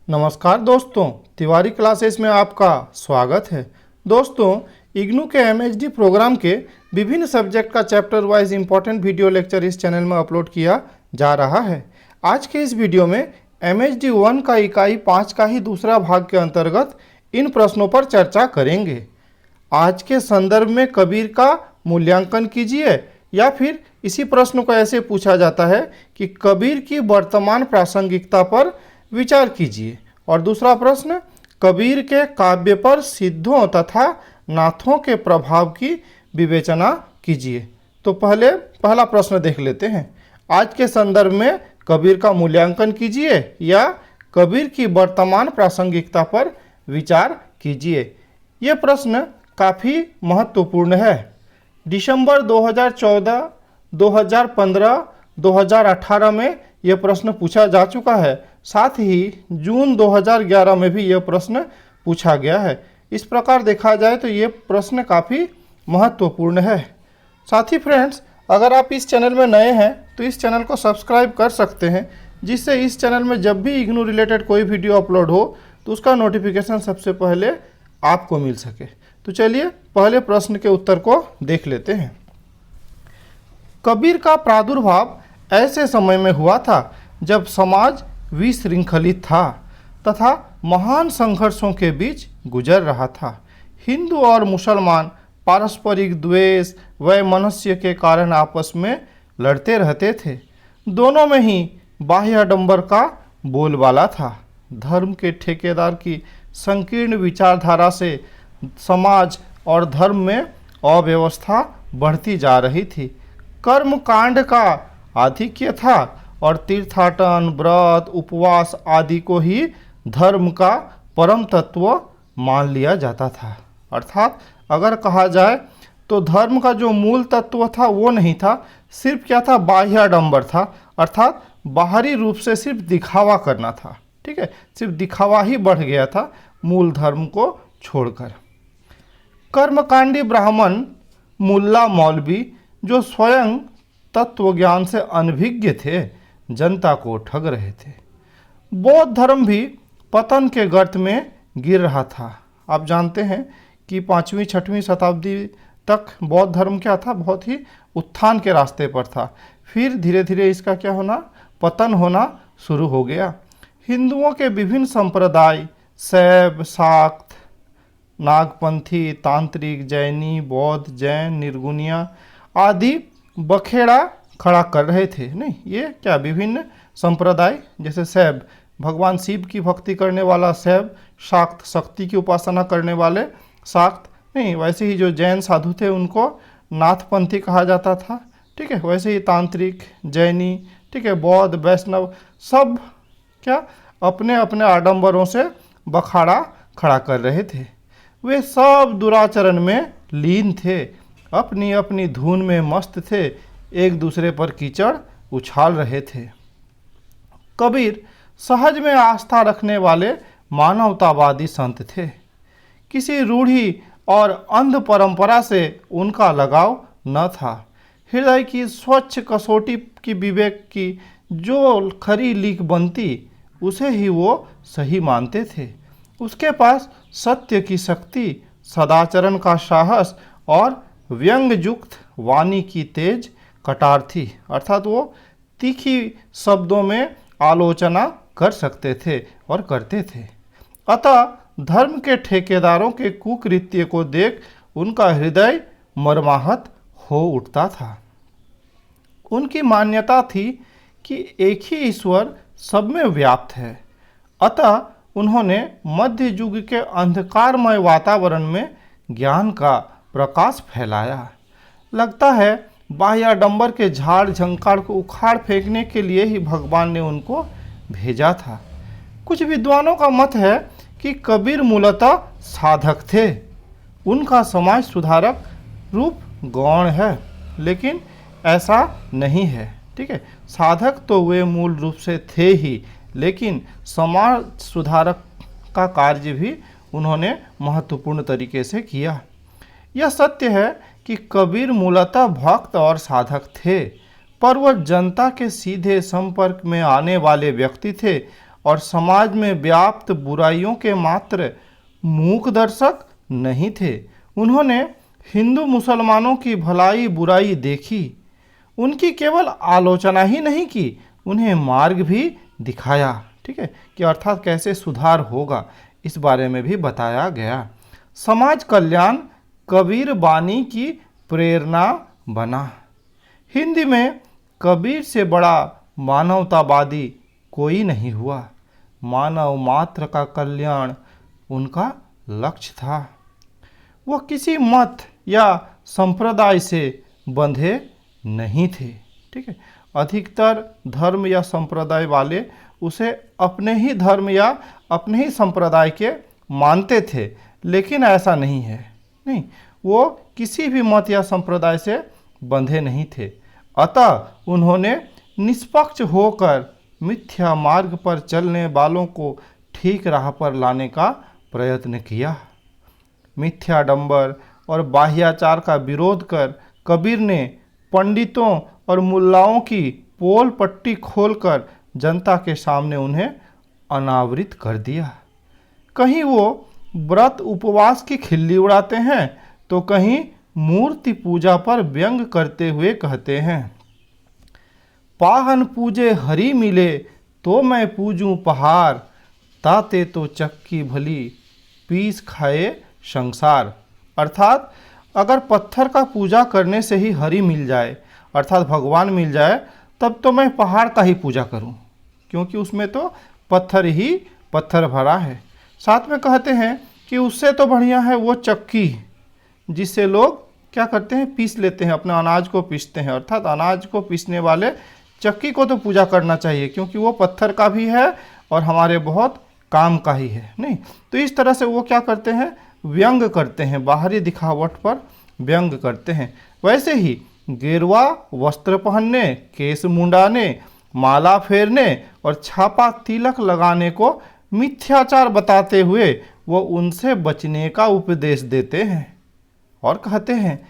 नमस्कार दोस्तों, तिवारी क्लासेस में आपका स्वागत है। दोस्तों, इग्नू के एमएचडी प्रोग्राम के विभिन्न सब्जेक्ट का chapter wise important video lecture इस चैनल में अपलोड किया जा रहा है। आज के इस वीडियो में एमएचडी 1 का इकाई 5 का ही दूसरा भाग के अंतर्गत इन प्रश्नों पर चर्चा करेंगे। आज के संदर्भ में कबीर का मूल्यांकन कीजिए, या फिर इसी प्रश्न को ऐसे पूछा जाता है कि कबीर की वर्तमान प्रासंगिकता पर विचार कीजिए। और दूसरा प्रश्न, कबीर के काव्य पर सिद्धों तथा नाथों के प्रभाव की विवेचना कीजिए। तो पहला प्रश्न देख लेते हैं। आज के संदर्भ में कबीर का मूल्यांकन कीजिए या कबीर की वर्तमान प्रासंगिकता पर विचार कीजिए। ये प्रश्न काफ़ी महत्वपूर्ण है। दिसंबर 2014, 2015, 2018 में यह प्रश्न पूछा जा चुका है। साथ ही जून 2011 में भी यह प्रश्न पूछा गया है। इस प्रकार देखा जाए तो ये प्रश्न काफ़ी महत्वपूर्ण है। साथी फ्रेंड्स, अगर आप इस चैनल में नए हैं तो इस चैनल को सब्सक्राइब कर सकते हैं, जिससे इस चैनल में जब भी इग्नू रिलेटेड कोई वीडियो अपलोड हो तो उसका नोटिफिकेशन सबसे पहले आपको मिल सके। तो चलिए पहले प्रश्न के उत्तर को देख लेते हैं। कबीर का प्रादुर्भाव ऐसे समय में हुआ था जब समाज विशृंखलित था तथा महान संघर्षों के बीच गुजर रहा था। हिंदू और मुसलमान पारस्परिक द्वेष व मनुष्य के कारण आपस में लड़ते रहते थे। दोनों में ही बाह्य आडंबर का बोलबाला था। धर्म के ठेकेदार की संकीर्ण विचारधारा से समाज और धर्म में अव्यवस्था बढ़ती जा रही थी। कर्म कांड का आधिक्य था और तीर्थाटन, व्रत, उपवास आदि को ही धर्म का परम तत्व मान लिया जाता था। अर्थात अगर कहा जाए तो धर्म का जो मूल तत्व था वो नहीं था, सिर्फ क्या था, बाह्य आडंबर था। अर्थात बाहरी रूप से सिर्फ दिखावा करना था। ठीक है, सिर्फ दिखावा ही बढ़ गया था मूल धर्म को छोड़कर। कर्मकांडी ब्राह्मण, मुल्ला मौलवी जो स्वयं तत्व ज्ञान से अनभिज्ञ थे, जनता को ठग रहे थे। बौद्ध धर्म भी पतन के गर्त में गिर रहा था। आप जानते हैं कि 5वीं 6वीं शताब्दी तक बौद्ध धर्म क्या था, बहुत ही उत्थान के रास्ते पर था। फिर धीरे धीरे इसका क्या होना, पतन होना शुरू हो गया। हिंदुओं के विभिन्न संप्रदाय, शैव, शाक्त, नागपंथी, तांत्रिक, जैनी, बौद्ध, जैन, निर्गुणिया आदि बखेड़ा खड़ा कर रहे थे। नहीं, ये क्या विभिन्न संप्रदाय, जैसे शैव, भगवान शिव की भक्ति करने वाला शैव, शाक्त, शक्ति की उपासना करने वाले शाक्त, नहीं, वैसे ही जो जैन साधु थे उनको नाथपंथी कहा जाता था। ठीक है, वैसे ही तांत्रिक, जैनी, ठीक है, बौद्ध, वैष्णव, सब क्या अपने अपने आडंबरों से बखाड़ा खड़ा कर रहे थे। वे सब दुराचरण में लीन थे, अपनी अपनी धुन में मस्त थे, एक दूसरे पर कीचड़ उछाल रहे थे। कबीर सहज में आस्था रखने वाले मानवतावादी संत थे। किसी रूढ़ी और अंध परंपरा से उनका लगाव न था। हृदय की स्वच्छ कसौटी की विवेक की जो खरी लीक बनती, उसे ही वो सही मानते थे। उसके पास सत्य की शक्ति, सदाचरण का साहस और व्यंग्ययुक्त वाणी की तेज कटार थी। अर्थात वो तीखी शब्दों में आलोचना कर सकते थे और करते थे। अतः धर्म के ठेकेदारों के कुकृत्य को देख उनका हृदय मर्माहत हो उठता था। उनकी मान्यता थी कि एक ही ईश्वर सब में व्याप्त है। अतः उन्होंने मध्य युग के अंधकारमय वातावरण में ज्ञान का प्रकाश फैलाया। लगता है बाह्याडंबर के झाड़ झंकार को उखाड़ फेंकने के लिए ही भगवान ने उनको भेजा था। कुछ विद्वानों का मत है कि कबीर मूलतः साधक थे। उनका समाज सुधारक रूप गौण है, लेकिन ऐसा नहीं है। ठीक है, साधक तो वे मूल रूप से थे ही, लेकिन समाज सुधारक का कार्य भी उन्होंने महत्वपूर्ण तरीके से किया। यह सत्य है कि कबीर मूलतः भक्त और साधक थे, पर वह जनता के सीधे संपर्क में आने वाले व्यक्ति थे और समाज में व्याप्त बुराइयों के मात्र मूक दर्शक नहीं थे। उन्होंने हिंदू मुसलमानों की भलाई बुराई देखी, उनकी केवल आलोचना ही नहीं की, उन्हें मार्ग भी दिखाया। ठीक है, कि अर्थात कैसे सुधार होगा इस बारे में भी बताया गया। समाज कल्याण कबीर बानी की प्रेरणा बना। हिंदी में कबीर से बड़ा मानवतावादी कोई नहीं हुआ। मानव मात्र का कल्याण उनका लक्ष्य था। वह किसी मत या संप्रदाय से बंधे नहीं थे। ठीक है, अधिकतर धर्म या संप्रदाय वाले उसे अपने ही धर्म या अपने ही संप्रदाय के मानते थे, लेकिन ऐसा नहीं है। नहीं, वो किसी भी मत या संप्रदाय से बंधे नहीं थे। अतः उन्होंने निष्पक्ष होकर मिथ्या मार्ग पर चलने वालों को ठीक राह पर लाने का प्रयत्न किया। मिथ्याडंबर और बाह्याचार का विरोध कर कबीर ने पंडितों और मुल्लाओं की पोल पट्टी खोलकर जनता के सामने उन्हें अनावृत कर दिया। कहीं वो व्रत उपवास की खिल्ली उड़ाते हैं तो कहीं मूर्ति पूजा पर व्यंग करते हुए कहते हैं, पाहन पूजे हरि मिले तो मैं पूजूं पहाड़, ताते तो चक्की भली पीस खाए संसार। अर्थात अगर पत्थर का पूजा करने से ही हरि मिल जाए, अर्थात भगवान मिल जाए, तब तो मैं पहाड़ का ही पूजा करूं, क्योंकि उसमें तो पत्थर ही पत्थर भरा है। साथ में कहते हैं कि उससे तो बढ़िया है वो चक्की जिससे लोग क्या करते हैं, पीस लेते हैं, अपने अनाज को पीसते हैं। अर्थात अनाज को पीसने वाले चक्की को तो पूजा करना चाहिए, क्योंकि वो पत्थर का भी है और हमारे बहुत काम का ही है। नहीं तो इस तरह से वो क्या करते हैं, व्यंग करते हैं, बाहरी दिखावट पर व्यंग करते हैं। वैसे ही गेरुआ वस्त्र पहनने, केस मुंडाने, माला फेरने और छापा तिलक लगाने को मिथ्याचार बताते हुए वो उनसे बचने का उपदेश देते हैं और कहते हैं,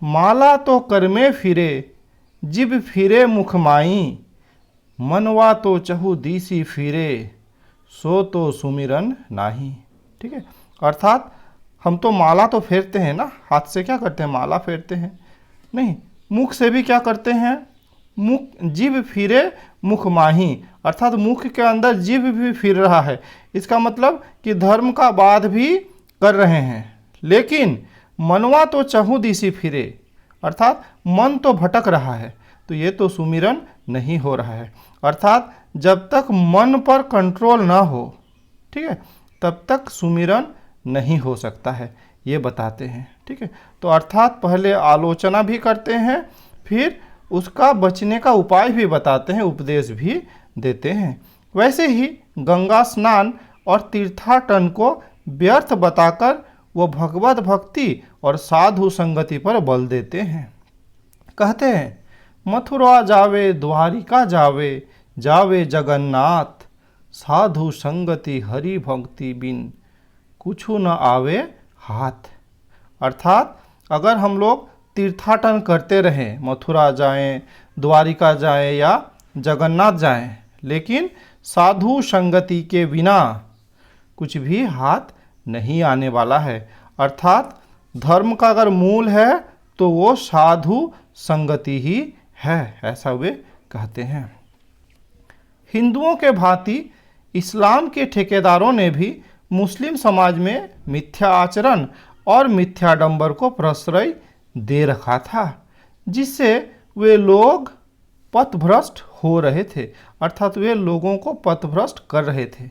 माला तो कर में फिरे जिब फिरे मुख माई, मनवा तो चहु दीसी फिरे सो तो सुमिरन नाही। ठीक है, अर्थात हम तो माला तो फेरते हैं ना, हाथ से क्या करते हैं, माला फेरते हैं, नहीं मुख से भी क्या करते हैं, मुख जीभ फिरे मुख माही, अर्थात मुख के अंदर जीभ भी फिर रहा है। इसका मतलब कि धर्म का वाद भी कर रहे हैं, लेकिन मनवा तो चहु दिशी फिरे, अर्थात मन तो भटक रहा है, तो ये तो सुमिरन नहीं हो रहा है। अर्थात जब तक मन पर कंट्रोल ना हो, ठीक है, तब तक सुमिरन नहीं हो सकता है, ये बताते हैं। ठीक है, तो अर्थात पहले आलोचना भी करते हैं, फिर उसका बचने का उपाय भी बताते हैं, उपदेश भी देते हैं। वैसे ही गंगा स्नान और तीर्थाटन को व्यर्थ बताकर वो भगवत भक्ति और साधु संगति पर बल देते हैं। कहते हैं, मथुरा जावे द्वारिका जावे, जावे जगन्नाथ, साधु संगति हरि भक्ति बिन कुछ न आवे हाथ। अर्थात अगर हम लोग तीर्थाटन करते रहें, मथुरा जाएं, द्वारिका जाएं या जगन्नाथ जाएं, लेकिन साधु संगति के बिना कुछ भी हाथ नहीं आने वाला है। अर्थात धर्म का अगर मूल है तो वो साधु संगति ही है, ऐसा वे कहते हैं। हिंदुओं के भांति इस्लाम के ठेकेदारों ने भी मुस्लिम समाज में मिथ्या आचरण और मिथ्याडंबर को प्रश्रय दे रखा था, जिससे वे लोग पथभ्रष्ट हो रहे थे, अर्थात वे लोगों को पथभ्रष्ट कर रहे थे।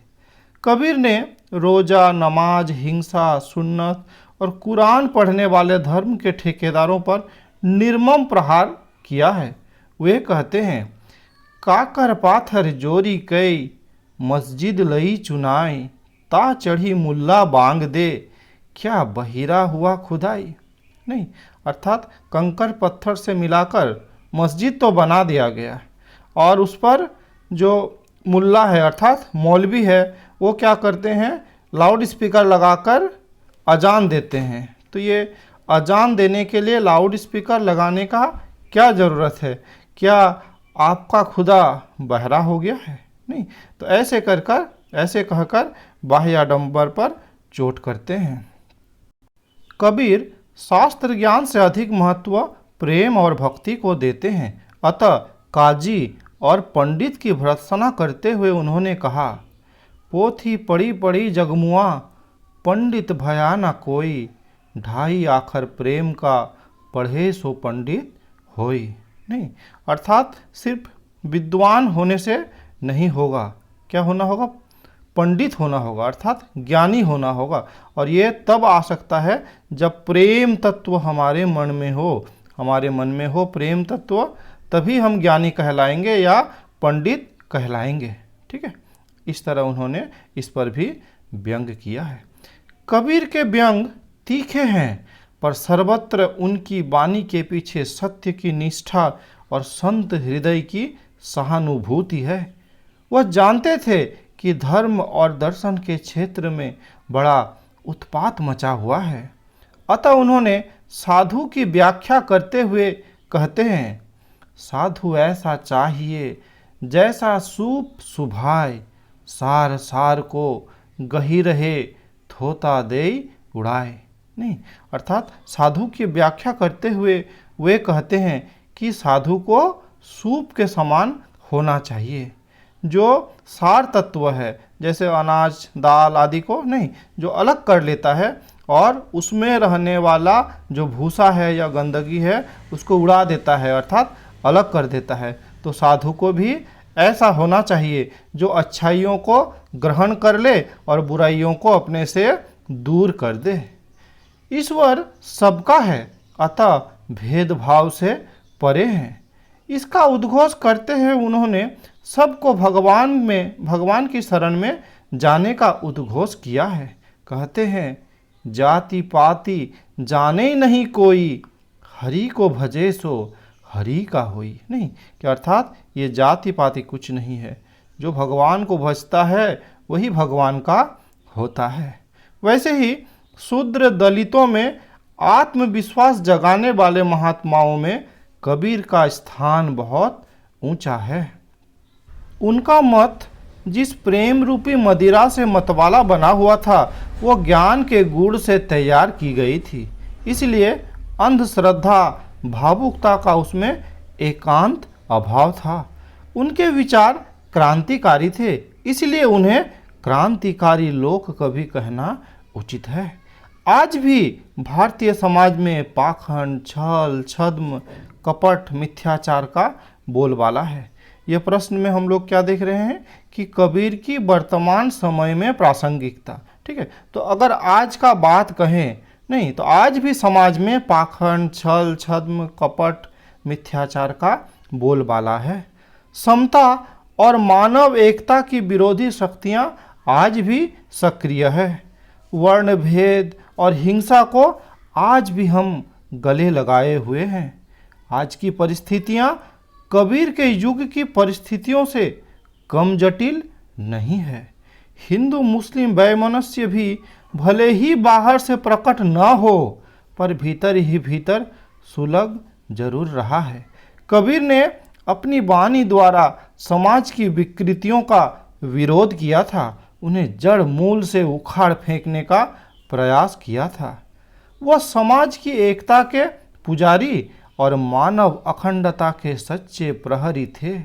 कबीर ने रोजा, नमाज, हिंसा, सुन्नत और कुरान पढ़ने वाले धर्म के ठेकेदारों पर निर्मम प्रहार किया है। वे कहते हैं, काकर पाथर जोरी कई, मस्जिद लई चुनाई, ता चढ़ी मुल्ला बांग दे, क्या बहिरा हुआ खुदाई। नहीं, अर्थात कंकर पत्थर से मिलाकर मस्जिद तो बना दिया गया और उस पर जो मुल्ला है अर्थात मौलवी है, वो क्या करते हैं, लाउड स्पीकर लगाकर अजान देते हैं। तो ये अजान देने के लिए लाउड स्पीकर लगाने का क्या ज़रूरत है? क्या आपका खुदा बहरा हो गया है? नहीं। तो ऐसे कहकर बाह्य आडंबर पर चोट करते हैं। कबीर शास्त्र ज्ञान से अधिक महत्व प्रेम और भक्ति को देते हैं। अतः काजी और पंडित की भर्त्सना करते हुए उन्होंने कहा, पोथी पढ़ी पढ़ी जगमुआ, पंडित भया न कोई, ढाई आखर प्रेम का, पढ़े सो पंडित होई। नहीं, अर्थात सिर्फ विद्वान होने से नहीं होगा, क्या होना होगा? पंडित होना होगा, अर्थात ज्ञानी होना होगा। और ये तब आ सकता है जब प्रेम तत्व हमारे मन में हो प्रेम तत्व, तभी हम ज्ञानी कहलाएंगे या पंडित कहलाएंगे। ठीक है, इस तरह उन्होंने इस पर भी व्यंग किया है। कबीर के व्यंग तीखे हैं, पर सर्वत्र उनकी वाणी के पीछे सत्य की निष्ठा और संत हृदय की सहानुभूति है। वह जानते थे कि धर्म और दर्शन के क्षेत्र में बड़ा उत्पात मचा हुआ है। अतः उन्होंने साधु की व्याख्या करते हुए कहते हैं, साधु ऐसा चाहिए जैसा सूप सुभाए, सार सार को गही रहे, थोता दे उड़ाए। नहीं, अर्थात साधु की व्याख्या करते हुए वे कहते हैं कि साधु को सूप के समान होना चाहिए, जो सार तत्व है, जैसे अनाज दाल आदि को नहीं, जो अलग कर लेता है और उसमें रहने वाला जो भूसा है या गंदगी है उसको उड़ा देता है, अर्थात अलग कर देता है। तो साधु को भी ऐसा होना चाहिए जो अच्छाइयों को ग्रहण कर ले और बुराइयों को अपने से दूर कर दे। ईश्वर सबका है, अतः भेदभाव से परे हैं। इसका उद्घोष करते हुए उन्होंने सबको भगवान की शरण में जाने का उद्घोष किया है। कहते हैं, जाति पाति जाने नहीं कोई, हरि को भजे सो हरि का होई। नहीं, कि अर्थात ये जाति पाति कुछ नहीं है, जो भगवान को भजता है वही भगवान का होता है। वैसे ही शूद्र दलितों में आत्मविश्वास जगाने वाले महात्माओं में कबीर का स्थान बहुत ऊंचा है। उनका मत जिस प्रेम रूपी मदिरा से मतवाला बना हुआ था, वो ज्ञान के गुड़ से तैयार की गई थी। इसलिए अंधश्रद्धा भावुकता का उसमें एकांत अभाव था। उनके विचार क्रांतिकारी थे, इसलिए उन्हें क्रांतिकारी लोक कवि कहना उचित है। आज भी भारतीय समाज में पाखंड, छल, छद्म, कपट, मिथ्याचार का बोलबाला है। यह प्रश्न में हम लोग क्या देख रहे हैं कि कबीर की वर्तमान समय में प्रासंगिकता। ठीक है, तो अगर आज का बात कहें नहीं, तो आज भी समाज में पाखंड, छल, छद्म, कपट, मिथ्याचार का बोलबाला है। समता और मानव एकता की विरोधी शक्तियां आज भी सक्रिय है। वर्ण भेद और हिंसा को आज भी हम गले लगाए हुए हैं। आज की परिस्थितियां कबीर के युग की परिस्थितियों से कम जटिल नहीं है। हिंदू मुस्लिम वैमनस्य भी भले ही बाहर से प्रकट न हो, पर भीतर ही भीतर सुलग जरूर रहा है। कबीर ने अपनी वाणी द्वारा समाज की विकृतियों का विरोध किया था, उन्हें जड़ मूल से उखाड़ फेंकने का प्रयास किया था। वह समाज की एकता के पुजारी और मानव अखंडता के सच्चे प्रहरी थे।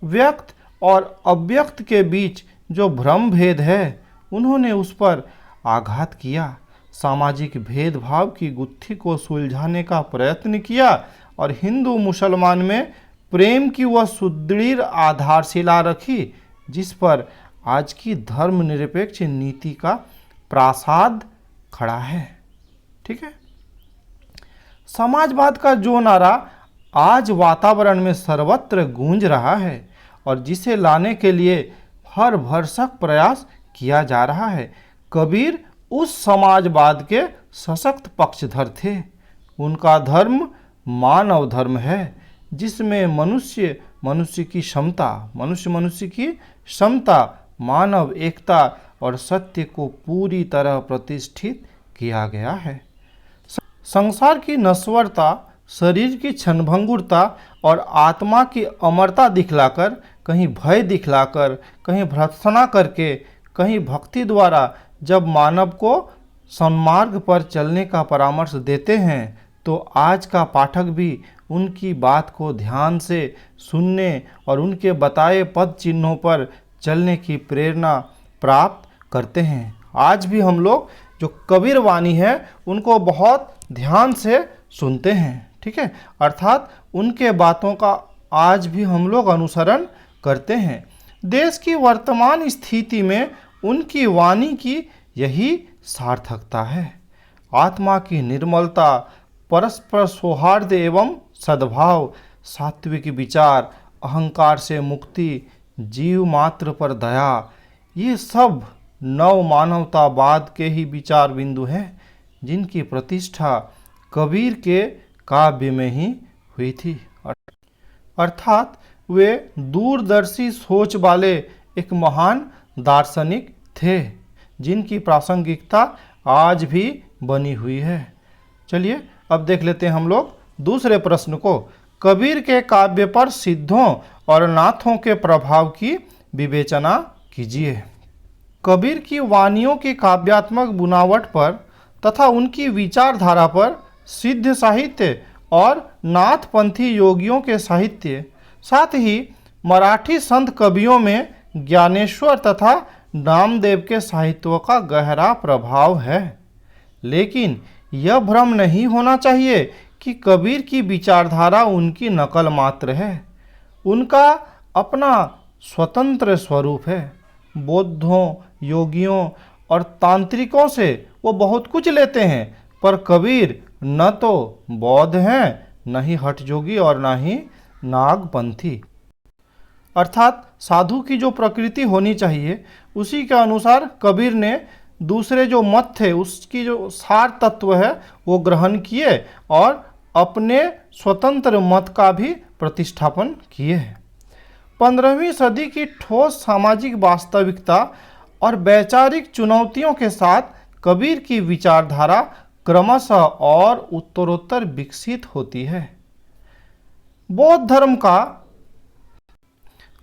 व्यक्त और अव्यक्त के बीच जो भ्रम भेद है, उन्होंने उस पर आघात किया, सामाजिक भेदभाव की गुत्थी को सुलझाने का प्रयत्न किया और हिंदू मुसलमान में प्रेम की वह सुदृढ़ आधारशिला रखी, जिस पर आज की धर्मनिरपेक्ष नीति का प्रासाद खड़ा है। ठीक है, समाजवाद का जो नारा आज वातावरण में सर्वत्र गूंज रहा है और जिसे लाने के लिए हर भरसक प्रयास किया जा रहा है, कबीर उस समाजवाद के सशक्त पक्षधर थे। उनका धर्म मानव धर्म है, जिसमें मनुष्य की क्षमता, मानव एकता और सत्य को पूरी तरह प्रतिष्ठित किया गया है। संसार की नश्वरता, शरीर की क्षणभंगुरता और आत्मा की अमरता दिखलाकर कहीं भय दिखलाकर, कहीं भर्त्सना करके, कहीं भक्ति द्वारा जब मानव को सन्मार्ग पर चलने का परामर्श देते हैं, तो आज का पाठक भी उनकी बात को ध्यान से सुनने और उनके बताए पद चिन्हों पर चलने की प्रेरणा प्राप्त करते हैं। आज भी हम लोग जो कबीर वाणी है उनको बहुत ध्यान से सुनते हैं, ठीक है, अर्थात उनके बातों का आज भी हम लोग अनुसरण करते हैं। देश की वर्तमान स्थिति में उनकी वाणी की यही सार्थकता है। आत्मा की निर्मलता, परस्पर सौहार्द एवं सद्भाव, सात्विक विचार, अहंकार से मुक्ति, जीव मात्र पर दया, ये सब नव मानवतावाद के ही विचार बिंदु हैं जिनकी प्रतिष्ठा कबीर के काव्य में ही हुई थी। अर्थात वे दूरदर्शी सोच वाले एक महान दार्शनिक थे जिनकी प्रासंगिकता आज भी बनी हुई है। चलिए अब देख लेते हैं हम लोग दूसरे प्रश्न को। कबीर के काव्य पर सिद्धों और नाथों के प्रभाव की विवेचना कीजिए। कबीर की वाणियों की काव्यात्मक बुनावट पर तथा उनकी विचारधारा पर सिद्ध साहित्य और नाथपंथी योगियों के साहित्य, साथ ही मराठी संत कवियों में ज्ञानेश्वर तथा नामदेव के साहित्यों का गहरा प्रभाव है। लेकिन यह भ्रम नहीं होना चाहिए कि कबीर की विचारधारा उनकी नकल मात्र है। उनका अपना स्वतंत्र स्वरूप है। बौद्धों, योगियों और तांत्रिकों से वो बहुत कुछ लेते हैं, पर कबीर न तो बौद्ध हैं, न ही हठ जोगी और न ही नागपंथी। अर्थात साधु की जो प्रकृति होनी चाहिए उसी के अनुसार कबीर ने दूसरे जो मत थे उसकी जो सार तत्व है वो ग्रहण किए और अपने स्वतंत्र मत का भी प्रतिष्ठापन किए हैं। 15वीं सदी की ठोस सामाजिक वास्तविकता और वैचारिक चुनौतियों के साथ कबीर की विचारधारा क्रमशः और उत्तरोत्तर विकसित होती है। बौद्ध धर्म का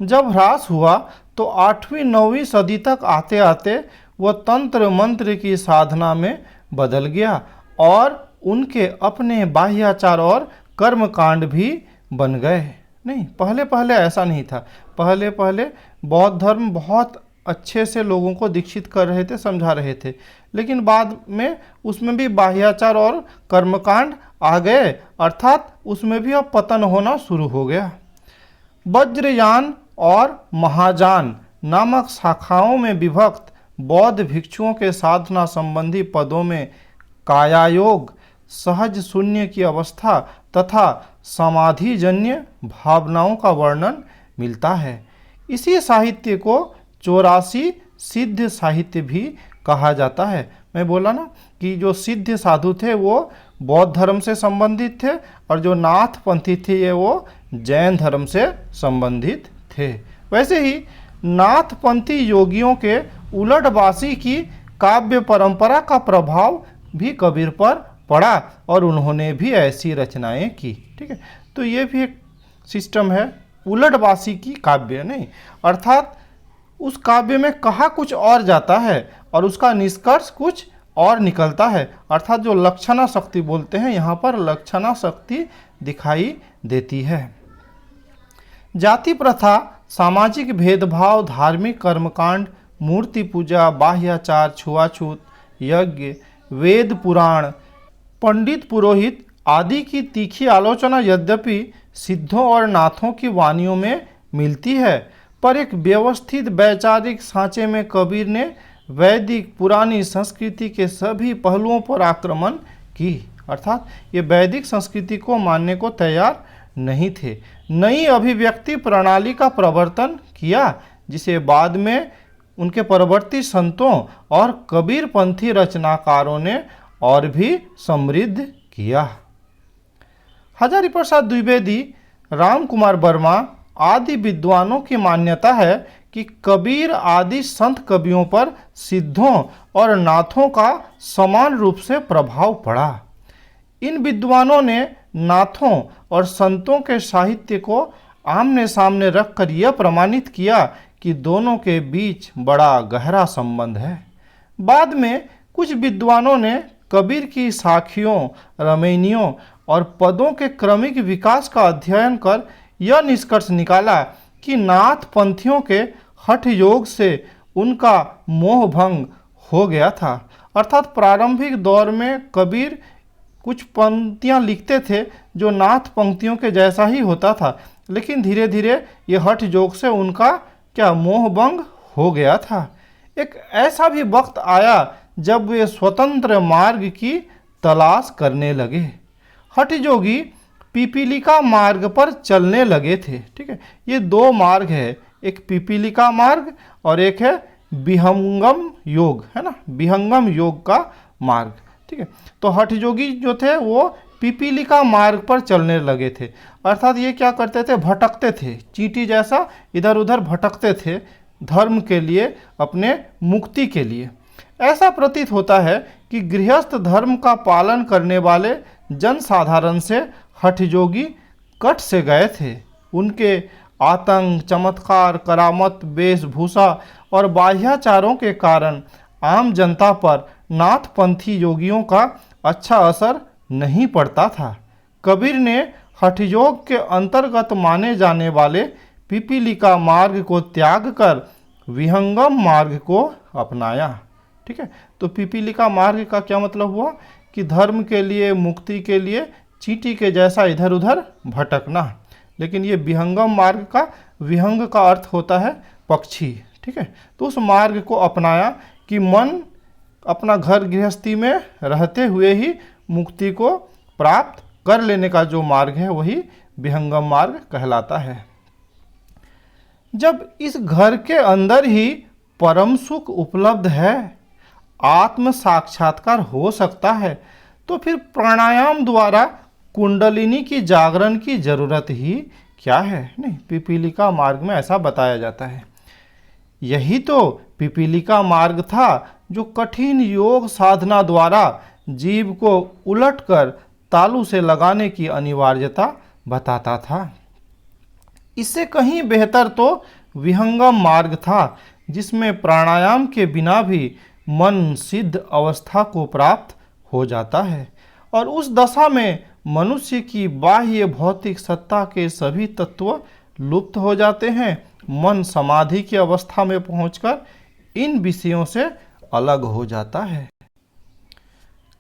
जब ह्रास हुआ तो 8वीं-9वीं सदी तक आते आते वह तंत्र मंत्र की साधना में बदल गया और उनके अपने बाह्याचार और कर्मकांड भी बन गए। नहीं, पहले पहले ऐसा नहीं था। पहले पहले बौद्ध धर्म बहुत अच्छे से लोगों को दीक्षित कर रहे थे, समझा रहे थे, लेकिन बाद में उसमें भी बाह्याचार और कर्मकांड आ गए, अर्थात उसमें भी अब पतन होना शुरू हो गया। वज्रयान और महाजान नामक शाखाओं में विभक्त बौद्ध भिक्षुओं के साधना संबंधी पदों में कायायोग, सहज शून्य की अवस्था तथा समाधिजन्य भावनाओं का वर्णन मिलता है। इसी साहित्य को 84 सिद्ध साहित्य भी कहा जाता है। मैं बोला ना कि जो सिद्ध साधु थे वो बौद्ध धर्म से संबंधित थे और जो नाथपंथी थे वो जैन धर्म से संबंधित थे। वैसे ही नाथपंथी योगियों के उलटवासी की काव्य परंपरा का प्रभाव भी कबीर पर पड़ा और उन्होंने भी ऐसी रचनाएं की। ठीक है, तो ये भी एक सिस्टम है उलटवासी की काव्य, नहीं, अर्थात उस काव्य में कहा कुछ और जाता है और उसका निष्कर्ष कुछ और निकलता है। अर्थात जो लक्षणा शक्ति बोलते हैं, यहाँ पर लक्षणा शक्ति दिखाई देती है। जाति प्रथा, सामाजिक भेदभाव, धार्मिक कर्मकांड, मूर्ति पूजा, बाह्याचार, छुआछूत, यज्ञ, वेद पुराण, पंडित पुरोहित आदि की तीखी आलोचना यद्यपि सिद्धों और नाथों की वाणियों में मिलती है, पर एक व्यवस्थित वैचारिक सांचे में कबीर ने वैदिक पुरानी संस्कृति के सभी पहलुओं पर आक्रमण की। अर्थात ये वैदिक संस्कृति को मानने को तैयार नहीं थे। नई अभिव्यक्ति प्रणाली का प्रवर्तन किया जिसे बाद में उनके परवर्ती संतों और कबीरपंथी रचनाकारों ने और भी समृद्ध किया। हजारी प्रसाद द्विवेदी, राम कुमार वर्मा आदि विद्वानों की मान्यता है कि कबीर आदि संत कवियों पर सिद्धों और नाथों का समान रूप से प्रभाव पड़ा। इन विद्वानों ने नाथों और संतों के साहित्य को आमने सामने रखकर यह प्रमाणित किया कि दोनों के बीच बड़ा गहरा संबंध है। बाद में कुछ विद्वानों ने कबीर की साखियों, रमैनियों और पदों के क्रमिक विकास का अध्ययन कर यह निष्कर्ष निकाला कि नाथ पंथियों के हठ योग से उनका मोह भंग हो गया था। अर्थात प्रारंभिक दौर में कबीर कुछ पंक्तियां लिखते थे जो नाथ पंक्तियों के जैसा ही होता था, लेकिन धीरे धीरे ये हठ योग से उनका मोह भंग हो गया था। एक ऐसा भी वक्त आया जब वे स्वतंत्र मार्ग की तलाश करने लगे। हठ योगी पिपीलिका मार्ग पर चलने लगे थे। ठीक है, ये दो मार्ग है, एक पिपीलिका मार्ग और एक है विहंगम योग, है ना, विहंगम योग का मार्ग। ठीक है, तो हठ योगी जो थे वो पिपीलिका मार्ग पर चलने लगे थे। अर्थात ये क्या करते थे, भटकते थे, चींटी जैसा इधर उधर भटकते थे धर्म के लिए, अपने मुक्ति के लिए। ऐसा प्रतीत होता है कि गृहस्थ धर्म का पालन करने वाले जनसाधारण से हठ योगी कट से गए थे। उनके आतंक, चमत्कार, करामत, वेशभूषा और बाह्याचारों के कारण आम जनता पर नाथपंथी योगियों का अच्छा असर नहीं पड़ता था। कबीर ने हठ योग के अंतर्गत माने जाने वाले पिपीलिका मार्ग को त्याग कर विहंगम मार्ग को अपनाया। ठीक है, तो पिपीलिका मार्ग का क्या मतलब हुआ कि धर्म के लिए, मुक्ति के लिए चींटी के जैसा इधर उधर भटकना। लेकिन ये विहंगम मार्ग का, विहंग का अर्थ होता है पक्षी। ठीक है, तो उस मार्ग को अपनाया कि मन अपना घर गृहस्थी में रहते हुए ही मुक्ति को प्राप्त कर लेने का जो मार्ग है वही विहंगम मार्ग कहलाता है। जब इस घर के अंदर ही परम सुख उपलब्ध है, आत्म साक्षात्कार हो सकता है, तो फिर प्राणायाम द्वारा कुंडलिनी की जागरण की जरूरत ही क्या है। नहीं, पिपीलिका मार्ग में ऐसा बताया जाता है। यही तो पिपीलिका मार्ग था जो कठिन योग साधना द्वारा जीव को उलटकर तालू से लगाने की अनिवार्यता बताता था। इससे कहीं बेहतर तो विहंगम मार्ग था जिसमें प्राणायाम के बिना भी मन सिद्ध अवस्था को प्राप्त हो जाता है और उस दशा में मनुष्य की बाह्य भौतिक सत्ता के सभी तत्व लुप्त हो जाते हैं। मन समाधि की अवस्था में पहुंचकर इन विषयों से अलग हो जाता है।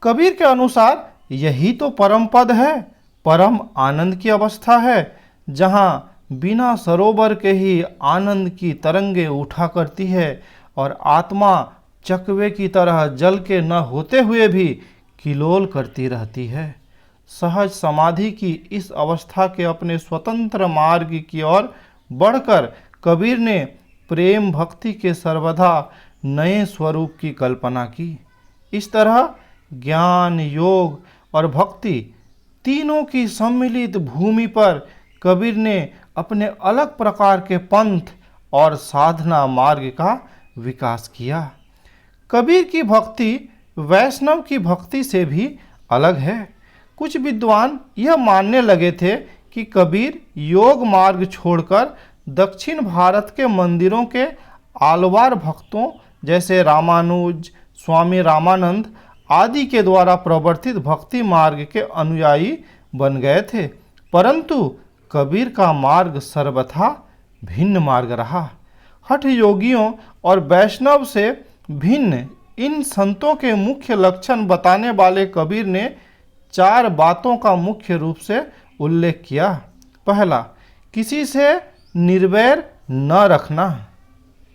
कबीर के अनुसार यही तो परम पद है, परम आनंद की अवस्था है, जहां बिना सरोवर के ही आनंद की तरंगे उठा करती है और आत्मा चकवे की तरह जल के न होते हुए भी किलोल करती रहती है। सहज समाधि की इस अवस्था के अपने स्वतंत्र मार्ग की ओर बढ़कर कबीर ने प्रेम भक्ति के सर्वदा नए स्वरूप की कल्पना की। इस तरह ज्ञान, योग और भक्ति तीनों की सम्मिलित भूमि पर कबीर ने अपने अलग प्रकार के पंथ और साधना मार्ग का विकास किया। कबीर की भक्ति वैष्णव की भक्ति से भी अलग है। कुछ विद्वान यह मानने लगे थे कि कबीर योग मार्ग छोड़कर दक्षिण भारत के मंदिरों के आलवार भक्तों जैसे रामानुज, स्वामी रामानंद आदि के द्वारा प्रवर्तित भक्ति मार्ग के अनुयायी बन गए थे, परंतु कबीर का मार्ग सर्वथा भिन्न मार्ग रहा। हठ योगियों और वैष्णव से भिन्न इन संतों के मुख्य लक्षण बताने वाले कबीर ने 4 बातों का मुख्य रूप से उल्लेख किया। पहला, किसी से निर्वैर न रखना।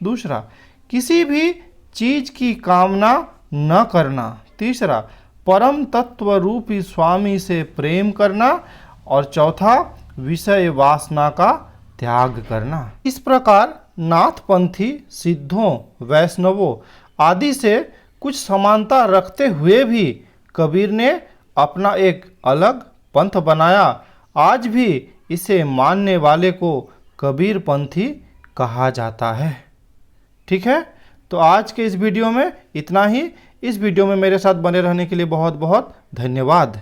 दूसरा, किसी भी चीज की कामना न करना। तीसरा, परम तत्व रूपी स्वामी से प्रेम करना। और चौथा, विषय वासना का त्याग करना। इस प्रकार नाथपंथी सिद्धों, वैष्णवों आदि से कुछ समानता रखते हुए भी कबीर ने अपना एक अलग पंथ बनाया। आज भी इसे मानने वाले को कबीर पंथी कहा जाता है। ठीक है, तो आज के इस वीडियो में इतना ही। इस वीडियो में मेरे साथ बने रहने के लिए बहुत बहुत धन्यवाद।